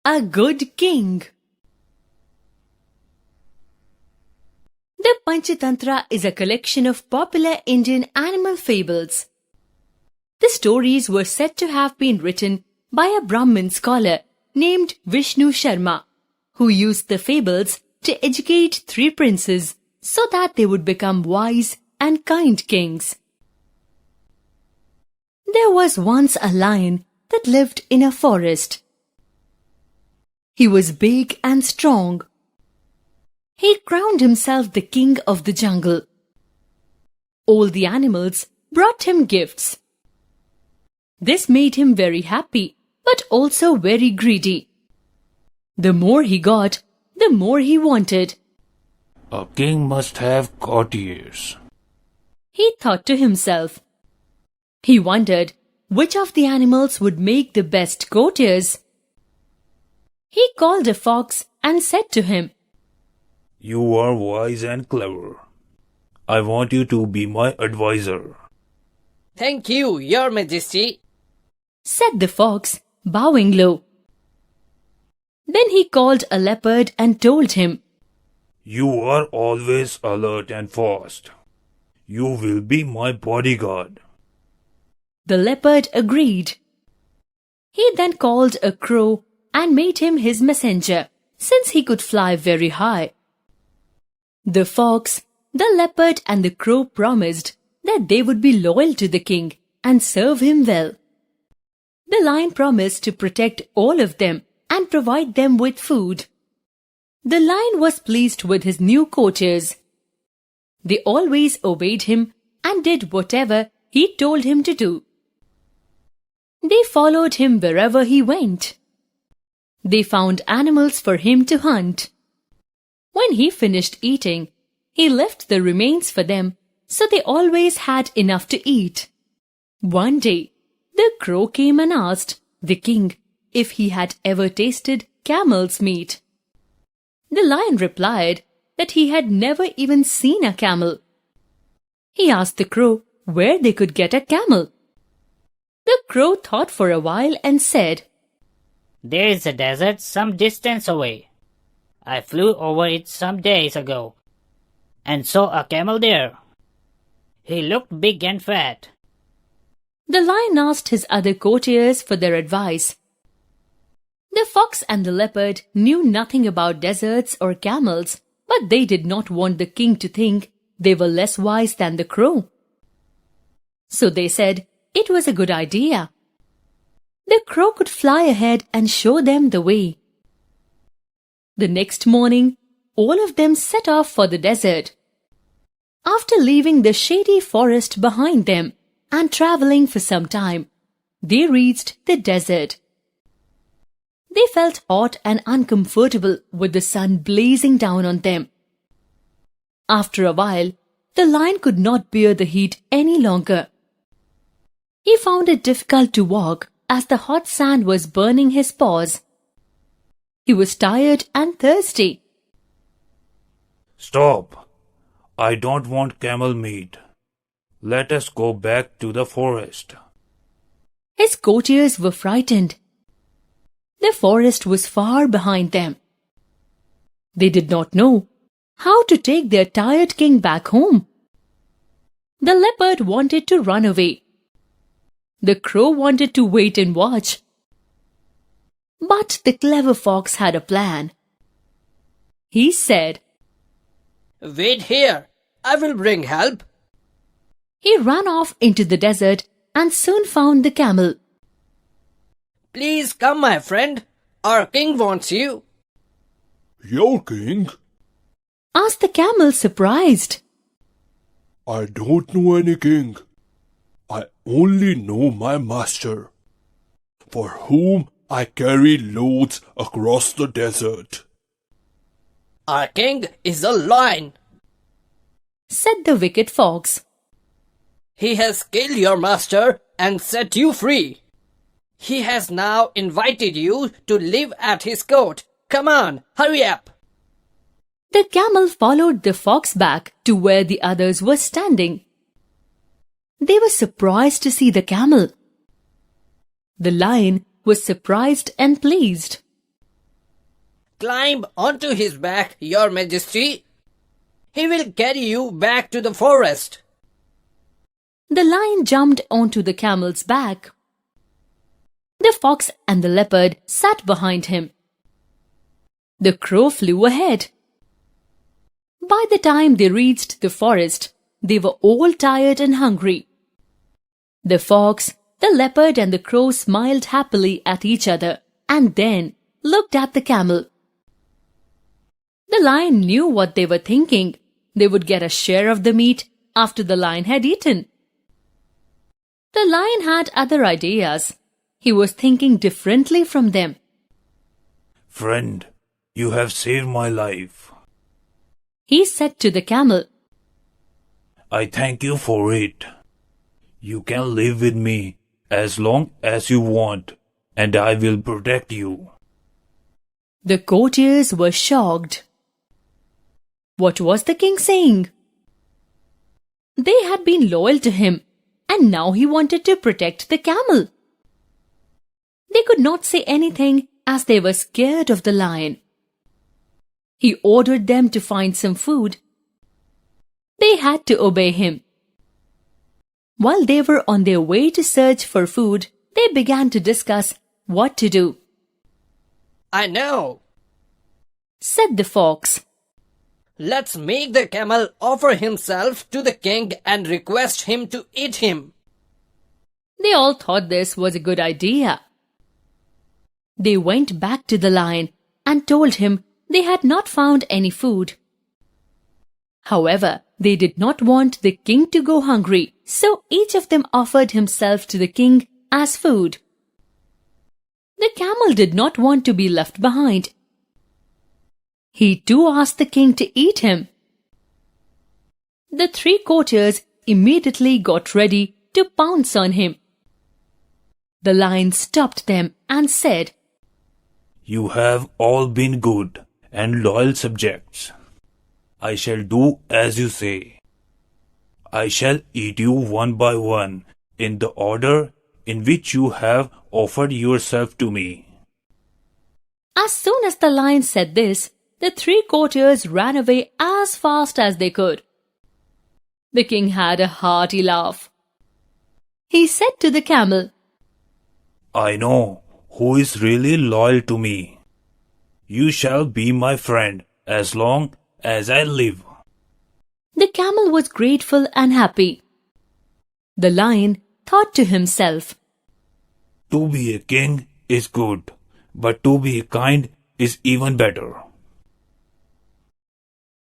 A Good King. The Panchatantra is a collection of popular Indian animal fables. The stories were said to have been written by a Brahmin scholar named Vishnu Sharma, who used the fables to educate three princes so that they would become wise and kind kings. There was once a lion that lived in a forest. He was big and strong. He crowned himself the king of the jungle. All the animals brought him gifts. This made him very happy, but also very greedy. The more he got, the more he wanted. A king must have courtiers, He thought to himself. He wondered which of the animals would make the best courtiers. He called a fox and said to him, "You are wise and clever. I want you to be my advisor." Thank you, Your Majesty. said the fox, bowing low. Then he called a leopard and told him, You are always alert and fast. You will be my bodyguard. The leopard agreed. He then called a crow and made him his messenger, since he could fly very high. The fox, the leopard and the crow promised that they would be loyal to the king and serve him well. The lion promised to protect all of them and provide them with food. The lion was pleased with his new courtiers. They always obeyed him and did whatever he told him to do. They followed him wherever he went. They found animals for him to hunt. When he finished eating, he left the remains for them, so they always had enough to eat. One day, the crow came and asked the king if he had ever tasted camel's meat. The lion replied that he had never even seen a camel. He asked the crow where they could get a camel. The crow thought for a while and said, There is a desert some distance away. I flew over it some days ago and saw a camel there. He looked big and fat. The lion asked his other courtiers for their advice. The fox and the leopard knew nothing about deserts or camels, but they did not want the king to think they were less wise than the crow. So they said it was a good idea. The crow could fly ahead and show them the way. The next morning, all of them set off for the desert. After leaving the shady forest behind them and traveling for some time, they reached the desert. They felt hot and uncomfortable with the sun blazing down on them. After a while, the lion could not bear the heat any longer. He found it difficult to walk as the hot sand was burning his paws. He was tired and thirsty. Stop! I don't want camel meat. Let us go back to the forest. His courtiers were frightened. The forest was far behind them. They did not know how to take their tired king back home. The leopard wanted to run away. The crow wanted to wait and watch. But the clever fox had a plan. He said, Wait here. I will bring help. He ran off into the desert and soon found the camel. Please come, my friend. Our king wants you. Your king? Asked the camel, surprised. I don't know any king. I only know my master, for whom I carry loads across the desert. Our king is a lion. Said the wicked fox. He has killed your master and set you free. He has now invited you to live at his court. Come on, hurry up. The camel followed the fox back to where the others were standing. They were surprised to see the camel. The lion was surprised and pleased. Climb onto his back, your majesty. He will carry you back to the forest. The lion jumped onto the camel's back. The fox and the leopard sat behind him. The crow flew ahead. By the time they reached the forest, they were all tired and hungry. The fox, the leopard and the crow smiled happily at each other and then looked at the camel. The lion knew what they were thinking. They would get a share of the meat after the lion had eaten. The lion had other ideas. He was thinking differently from them. Friend, you have saved my life. He said to the camel, I thank you for it. You can live with me as long as you want, and I will protect you. The courtiers were shocked. What was the king saying? They had been loyal to him, and now he wanted to protect the camel. They could not say anything as they were scared of the lion. He ordered them to find some food. They had to obey him. While they were on their way to search for food, they began to discuss what to do. I know, Said the fox. let's make the camel offer himself to the king and request him to eat him. They all thought this was a good idea. They went back to the lion and told him they had not found any food. However, they did not want the king to go hungry, so each of them offered himself to the king as food. The camel did not want to be left behind. He too asked the king to eat him. The 3 courtiers immediately got ready to pounce on him. The lion stopped them and said, You have all been good and loyal subjects. I shall do as you say. I shall eat you one by one in the order in which you have offered yourself to me. As soon as the lion said this, the 3 courtiers ran away as fast as they could. The king had a hearty laugh. He said to the camel, I know who is really loyal to me. You shall be my friend as long as I live. The camel was grateful and happy. The lion thought to himself, To be a king is good, but to be kind is even better.